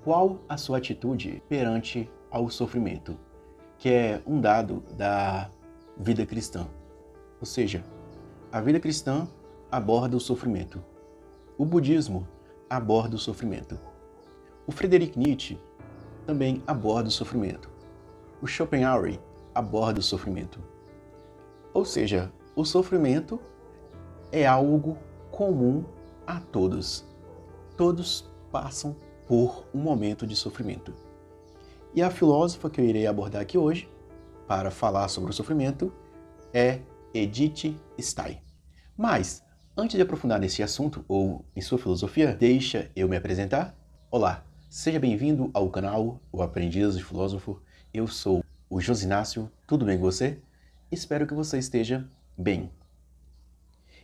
Qual a sua atitude perante ao sofrimento, que é um dado da vida cristã? Ou seja, a vida cristã aborda o sofrimento. O budismo aborda o sofrimento. O Friedrich Nietzsche também aborda o sofrimento. O Schopenhauer aborda o sofrimento. Ou seja, o sofrimento é algo comum a todos. Todos passam por um momento de sofrimento. E a filósofa que eu irei abordar aqui hoje, para falar sobre o sofrimento, é Edith Stein. Mas, antes de aprofundar nesse assunto ou em sua filosofia, deixa eu me apresentar. Olá, seja bem-vindo ao canal O Aprendiz de Filósofo. Eu sou o Josinácio, tudo bem com você? Espero que você esteja bem.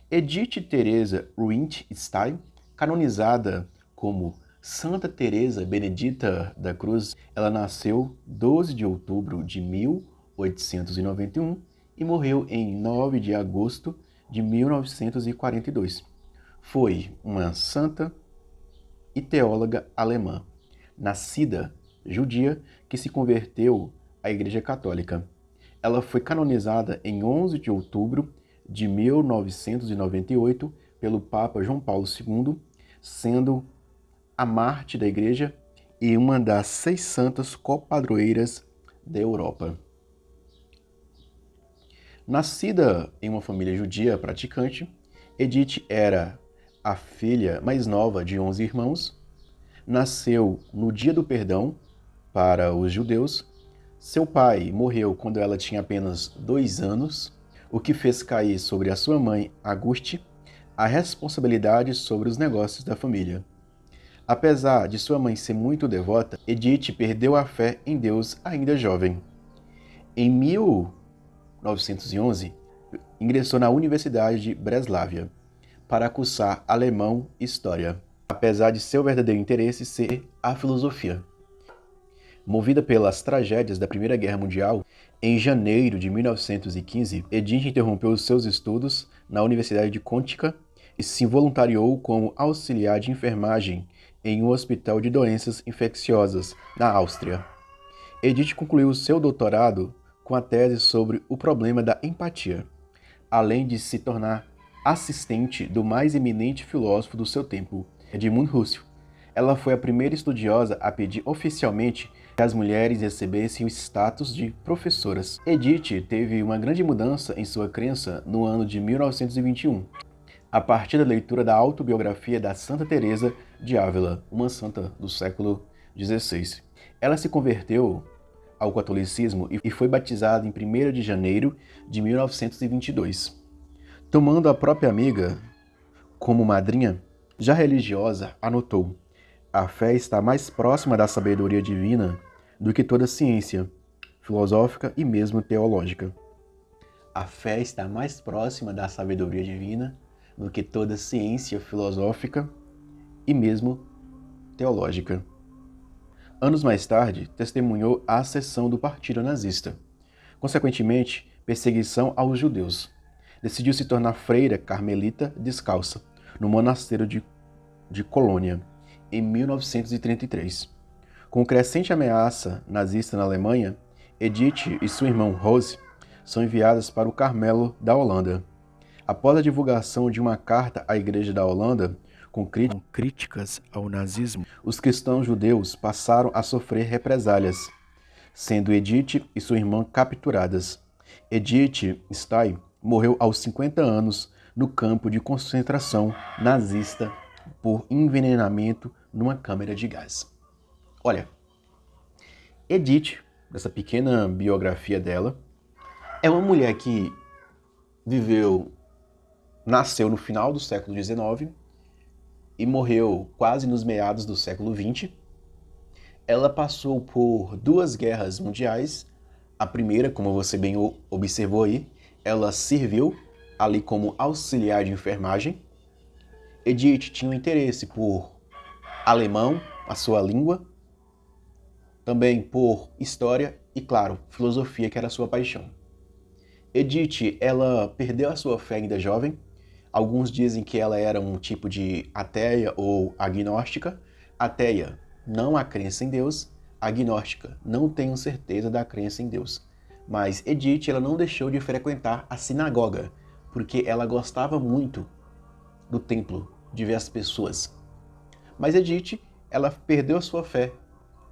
Edith Teresa Ruint Stein, canonizada como Santa Teresa Benedita da Cruz, ela nasceu 12 de outubro de 1891 e morreu em 9 de agosto de 1942. Foi uma santa e teóloga alemã, nascida judia, que se converteu à Igreja Católica. Ela foi canonizada em 11 de outubro de 1998 pelo Papa João Paulo II, sendo a Marte da Igreja e uma das 6 santas copadroeiras da Europa. Nascida em uma família judia praticante, Edith era a filha mais nova de 11 irmãos, nasceu no Dia do Perdão para os judeus. Seu pai morreu quando ela tinha apenas 2 anos, o que fez cair sobre a sua mãe, Auguste, a responsabilidade sobre os negócios da família. Apesar de sua mãe ser muito devota, Edith perdeu a fé em Deus ainda jovem. Em 1911, ingressou na Universidade de Breslávia para cursar alemão e história, apesar de seu verdadeiro interesse ser a filosofia. Movida pelas tragédias da Primeira Guerra Mundial, em janeiro de 1915, Edith interrompeu os seus estudos na Universidade de Konica e se voluntariou como auxiliar de enfermagem em um hospital de doenças infecciosas na Áustria. Edith concluiu seu doutorado com a tese sobre o problema da empatia, além de se tornar assistente do mais eminente filósofo do seu tempo, Edmund Husserl. Ela foi a primeira estudiosa a pedir oficialmente que as mulheres recebessem o status de professoras. Edith teve uma grande mudança em sua crença no ano de 1921, a partir da leitura da autobiografia da Santa Teresa de Ávila, uma santa do século XVI. Ela se converteu ao catolicismo e foi batizada em 1º de janeiro de 1922. Tomando a própria amiga como madrinha, já religiosa, anotou: a fé está mais próxima da sabedoria divina do que toda ciência filosófica e mesmo teológica. A fé está mais próxima da sabedoria divina do que toda ciência filosófica e mesmo teológica. Anos mais tarde, testemunhou a ascensão do partido nazista, consequentemente, perseguição aos judeus. Decidiu se tornar freira carmelita descalça, no monastério de Colônia, em 1933. Com crescente ameaça nazista na Alemanha, Edith e sua irmã Rose são enviadas para o Carmelo da Holanda. Após a divulgação de uma carta à Igreja da Holanda com críticas ao nazismo, os cristãos judeus passaram a sofrer represálias, sendo Edith e sua irmã capturadas. Edith Stein morreu aos 50 anos no campo de concentração nazista por envenenamento numa câmara de gás. Olha, Edith, dessa pequena biografia dela, é uma mulher que nasceu no final do século XIX e morreu quase nos meados do século XX. Ela passou por 2 guerras mundiais. A primeira, como você bem observou aí, ela serviu ali como auxiliar de enfermagem. Edith tinha um interesse por alemão, a sua língua, também por história e, claro, filosofia, que era a sua paixão. Edith, ela perdeu a sua fé ainda jovem. Alguns dizem que ela era um tipo de ateia ou agnóstica. Ateia, não há crença em Deus, agnóstica, não tenho certeza da crença em Deus. Mas Edith, ela não deixou de frequentar a sinagoga, porque ela gostava muito do templo, de ver as pessoas. Mas Edith, ela perdeu a sua fé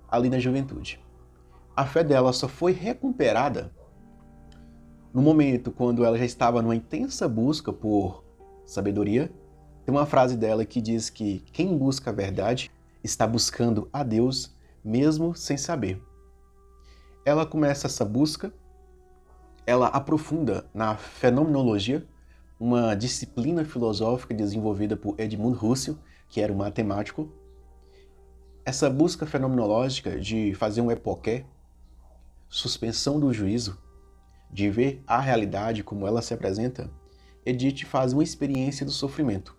ali na juventude. A fé dela só foi recuperada no momento quando ela já estava numa intensa busca por sabedoria. Tem uma frase dela que diz que quem busca a verdade está buscando a Deus mesmo sem saber. Ela começa essa busca, ela aprofunda na fenomenologia, uma disciplina filosófica desenvolvida por Edmund Husserl, que era um matemático. Essa busca fenomenológica de fazer um epoqué, suspensão do juízo, de ver a realidade como ela se apresenta, Edith faz uma experiência do sofrimento.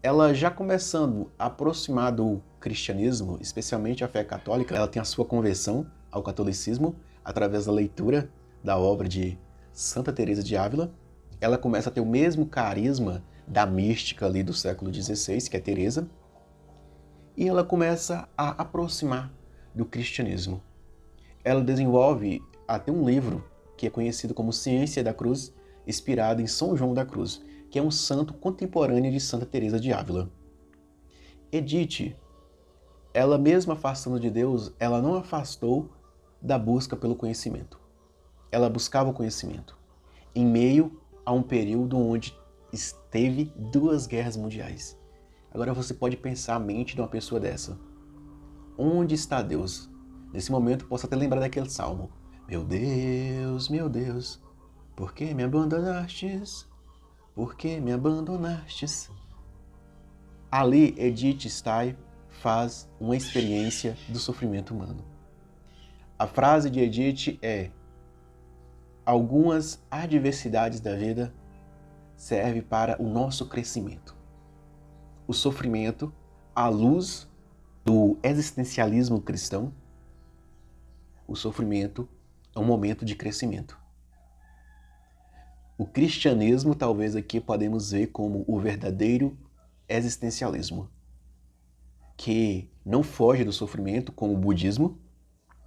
Ela já começando a aproximar do cristianismo, especialmente a fé católica, ela tem a sua conversão ao catolicismo através da leitura da obra de Santa Teresa de Ávila. Ela começa a ter o mesmo carisma da mística ali do século XVI, que é Teresa, e ela começa a aproximar do cristianismo. Ela desenvolve até um livro que é conhecido como Ciência da Cruz, inspirado em São João da Cruz, que é um santo contemporâneo de Santa Teresa de Ávila. Edith, ela mesma afastando de Deus, ela não afastou da busca pelo conhecimento. Ela buscava o conhecimento em meio a um período onde esteve 2 guerras mundiais. Agora você pode pensar a mente de uma pessoa dessa. Onde está Deus? Nesse momento posso até lembrar daquele salmo. Meu Deus, por que me abandonastes? Por que me abandonastes? Ali, Edith Stein faz uma experiência do sofrimento humano. A frase de Edith é: algumas adversidades da vida servem para o nosso crescimento. O sofrimento, à luz do existencialismo cristão, o sofrimento é um momento de crescimento. O cristianismo, talvez aqui podemos ver como o verdadeiro existencialismo, que não foge do sofrimento como o budismo,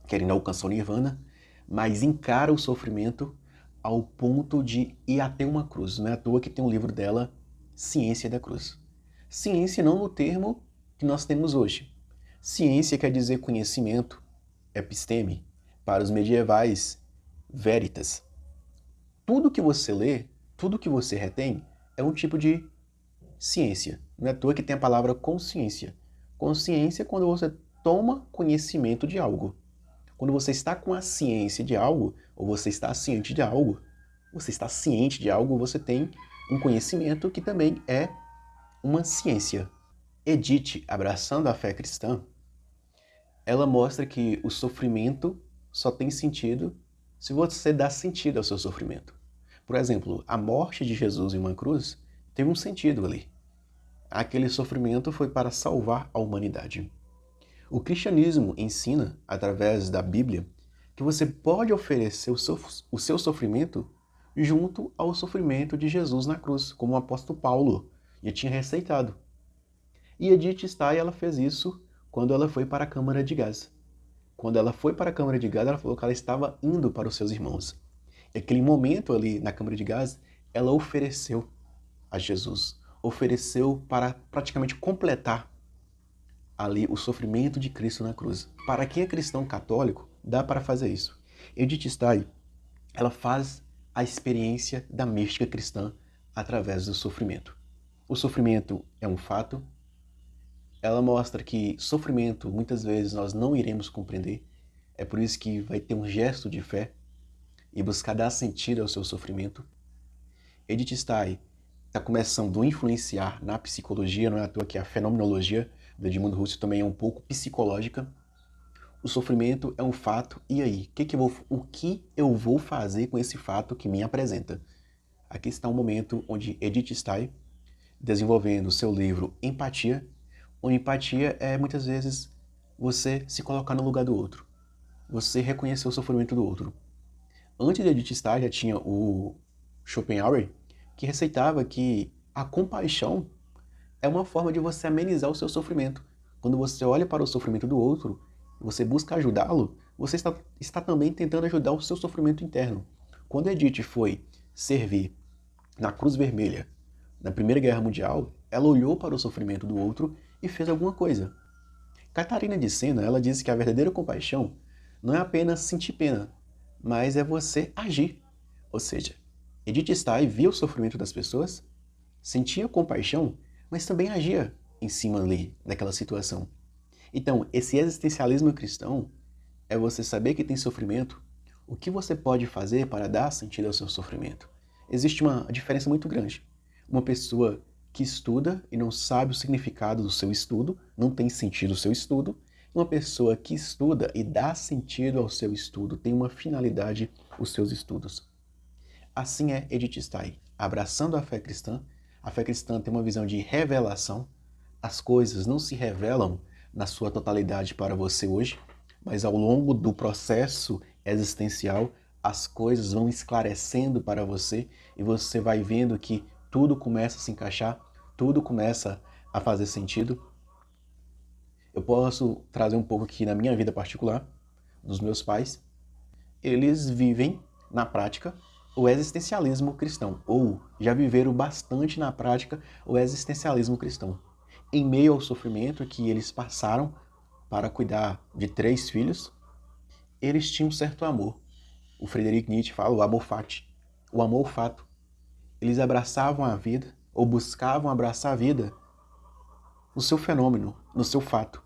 querendo alcançar o nirvana, mas encara o sofrimento ao ponto de ir até uma cruz. Não é à toa que tem um livro dela, Ciência da Cruz. Ciência não no termo que nós temos hoje. Ciência quer dizer conhecimento, episteme, para os medievais, veritas. Tudo que você lê, tudo que você retém, é um tipo de ciência. Não é à toa que tem a palavra consciência. Consciência é quando você toma conhecimento de algo. Quando você está com a ciência de algo, ou você está ciente de algo, você tem um conhecimento que também é uma ciência. Edith, abraçando a fé cristã, ela mostra que o sofrimento só tem sentido se você dá sentido ao seu sofrimento. Por exemplo, a morte de Jesus em uma cruz teve um sentido ali. Aquele sofrimento foi para salvar a humanidade. O cristianismo ensina, através da Bíblia, que você pode oferecer o seu sofrimento junto ao sofrimento de Jesus na cruz, como o apóstolo Paulo já tinha receitado. E Edith Stein, ela fez isso quando ela foi para a Câmara de Gás. Quando ela foi para a Câmara de Gás, ela falou que ela estava indo para os seus irmãos. E aquele momento ali na Câmara de Gás, ela ofereceu a Jesus, ofereceu para praticamente completar ali o sofrimento de Cristo na cruz. Para quem é cristão católico, dá para fazer isso. Edith Stein, ela faz a experiência da mística cristã através do sofrimento. O sofrimento é um fato. Ela mostra que sofrimento, muitas vezes, nós não iremos compreender. É por isso que vai ter um gesto de fé e buscar dar sentido ao seu sofrimento. Edith Stein está começando a influenciar na psicologia, não é à toa que a fenomenologia do Edmund Husserl também é um pouco psicológica. O sofrimento é um fato, e aí? O que eu vou fazer com esse fato que me apresenta? Aqui está um momento onde Edith Stein, desenvolvendo seu livro Empatia, onde empatia é muitas vezes você se colocar no lugar do outro, você reconhecer o sofrimento do outro. Antes de Edith Stein já tinha o Schopenhauer, que receitava que a compaixão é uma forma de você amenizar o seu sofrimento. Quando você olha para o sofrimento do outro, você busca ajudá-lo, você está também tentando ajudar o seu sofrimento interno. Quando Edith foi servir na Cruz Vermelha, na Primeira Guerra Mundial, ela olhou para o sofrimento do outro e fez alguma coisa. Catarina de Sena, ela disse que a verdadeira compaixão não é apenas sentir pena, mas é você agir. Ou seja, Edith Stein via o sofrimento das pessoas, sentia compaixão, mas também agia em cima ali, daquela situação. Então, esse existencialismo cristão é você saber que tem sofrimento, o que você pode fazer para dar sentido ao seu sofrimento. Existe uma diferença muito grande. Uma pessoa que estuda e não sabe o significado do seu estudo, não tem sentido o seu estudo. Uma pessoa que estuda e dá sentido ao seu estudo, tem uma finalidade os seus estudos. Assim é Edith Stein, abraçando a fé cristã. A fé cristã tem uma visão de revelação. As coisas não se revelam na sua totalidade para você hoje, mas ao longo do processo existencial, as coisas vão esclarecendo para você e você vai vendo que tudo começa a se encaixar, tudo começa a fazer sentido. Eu posso trazer um pouco aqui na minha vida particular, dos meus pais. Eles vivem na prática o existencialismo cristão, ou já viveram bastante na prática o existencialismo cristão. Em meio ao sofrimento que eles passaram para cuidar de 3 filhos, eles tinham um certo amor. O Friedrich Nietzsche fala o amor fati, o amor fato. Eles abraçavam a vida, ou buscavam abraçar a vida no seu fenômeno, no seu fato.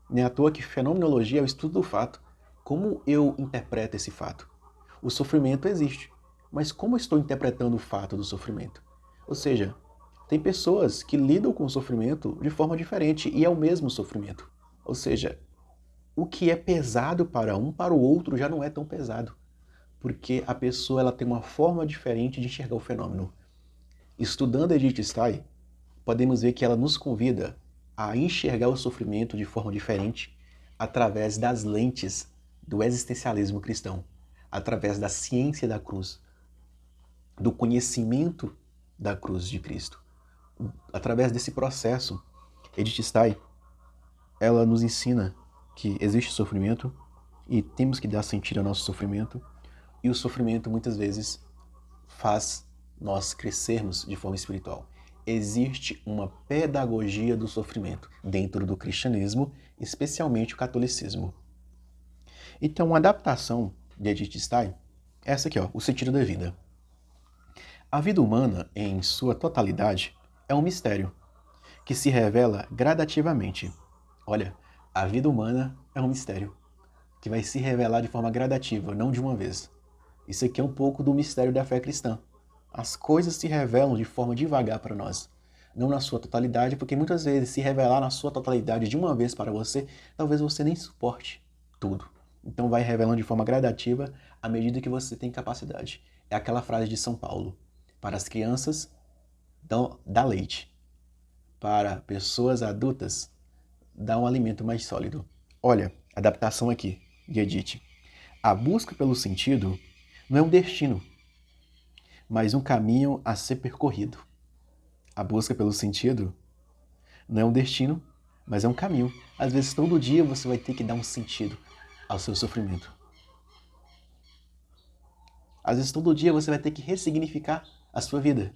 Nem à toa que fenomenologia é o estudo do fato. Como eu interpreto esse fato? O sofrimento existe, mas como eu estou interpretando o fato do sofrimento? Ou seja, tem pessoas que lidam com o sofrimento de forma diferente e é o mesmo sofrimento. Ou seja, o que é pesado para um, para o outro já não é tão pesado, porque a pessoa ela tem uma forma diferente de enxergar o fenômeno. Estudando Edith Stein, podemos ver que ela nos convida a enxergar o sofrimento de forma diferente através das lentes do existencialismo cristão, através da ciência da cruz, do conhecimento da cruz de Cristo. Através desse processo, Edith Stein, ela nos ensina que existe sofrimento e temos que dar sentido ao nosso sofrimento, e o sofrimento muitas vezes faz nós crescermos de forma espiritual. Existe uma pedagogia do sofrimento dentro do cristianismo, especialmente o catolicismo. Então, uma adaptação de Edith Stein é essa aqui, ó, o sentido da vida. A vida humana, em sua totalidade, é um mistério que se revela gradativamente. Olha, a vida humana é um mistério que vai se revelar de forma gradativa, não de uma vez. Isso aqui é um pouco do mistério da fé cristã. As coisas se revelam de forma devagar para nós, não na sua totalidade, porque muitas vezes se revelar na sua totalidade de uma vez para você, talvez você nem suporte tudo. Então vai revelando de forma gradativa à medida que você tem capacidade. É aquela frase de São Paulo: para as crianças, dá leite. Para pessoas adultas, dá um alimento mais sólido. Olha, adaptação aqui de Edith. A busca pelo sentido não é um destino, mas um caminho a ser percorrido. A busca pelo sentido não é um destino, mas é um caminho. Às vezes, todo dia você vai ter que dar um sentido ao seu sofrimento. Às vezes, todo dia você vai ter que ressignificar a sua vida.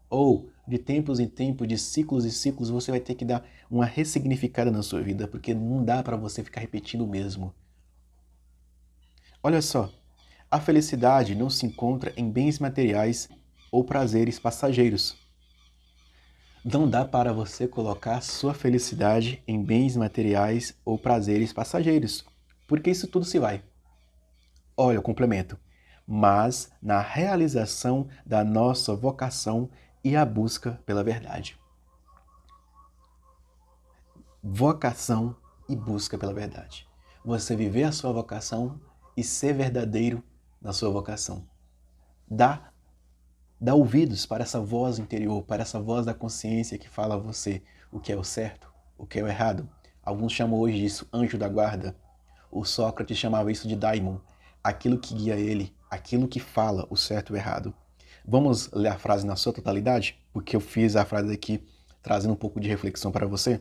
Ou, de tempos em tempos, de ciclos em ciclos, você vai ter que dar uma ressignificada na sua vida, porque não dá para você ficar repetindo o mesmo. Olha só, a felicidade não se encontra em bens materiais ou prazeres passageiros. Não dá para você colocar sua felicidade em bens materiais ou prazeres passageiros, porque isso tudo se vai. Olha o complemento. Mas na realização da nossa vocação e a busca pela verdade. Vocação e busca pela verdade. Você viver a sua vocação e ser verdadeiro na sua vocação. Dá ouvidos para essa voz interior, para essa voz da consciência que fala a você o que é o certo, o que é o errado. Alguns chamam hoje disso anjo da guarda. O Sócrates chamava isso de daimon, aquilo que guia ele, aquilo que fala o certo e o errado. Vamos ler a frase na sua totalidade? Porque eu fiz a frase aqui trazendo um pouco de reflexão para você.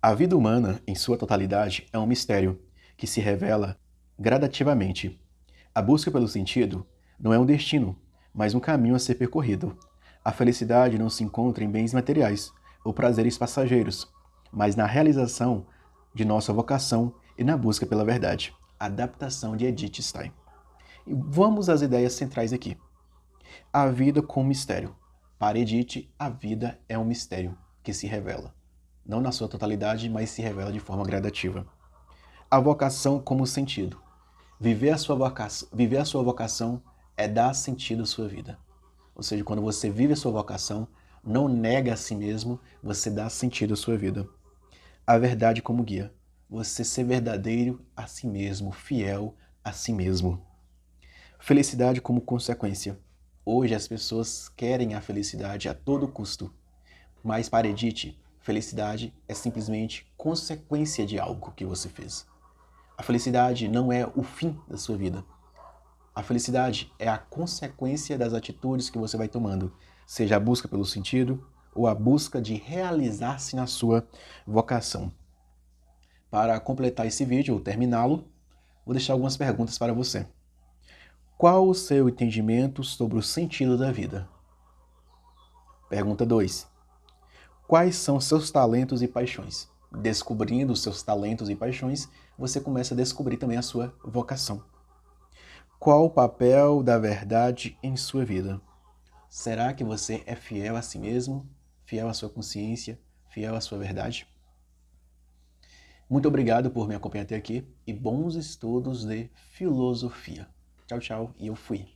A vida humana, em sua totalidade, é um mistério que se revela gradativamente. A busca pelo sentido não é um destino, mas um caminho a ser percorrido. A felicidade não se encontra em bens materiais ou prazeres passageiros, mas na realização de nossa vocação e na busca pela verdade. Adaptação de Edith Stein. E vamos às ideias centrais aqui. A vida como mistério. Para Edith, a vida é um mistério que se revela. Não na sua totalidade, mas se revela de forma gradativa. A vocação como sentido. Viver a sua vocação é dar sentido à sua vida. Ou seja, quando você vive a sua vocação, não nega a si mesmo, você dá sentido à sua vida. A verdade como guia. Você ser verdadeiro a si mesmo, fiel a si mesmo. Felicidade como consequência. Hoje as pessoas querem a felicidade a todo custo. Mas para Edith, felicidade é simplesmente consequência de algo que você fez. A felicidade não é o fim da sua vida. A felicidade é a consequência das atitudes que você vai tomando, seja a busca pelo sentido ou a busca de realizar-se na sua vocação. Para completar esse vídeo ou terminá-lo, vou deixar algumas perguntas para você. Qual o seu entendimento sobre o sentido da vida? Pergunta 2. Quais são seus talentos e paixões? Descobrindo os seus talentos e paixões, você começa a descobrir também a sua vocação. Qual o papel da verdade em sua vida? Será que você é fiel a si mesmo, fiel à sua consciência, fiel à sua verdade? Muito obrigado por me acompanhar até aqui e bons estudos de filosofia. Tchau, tchau, e eu fui.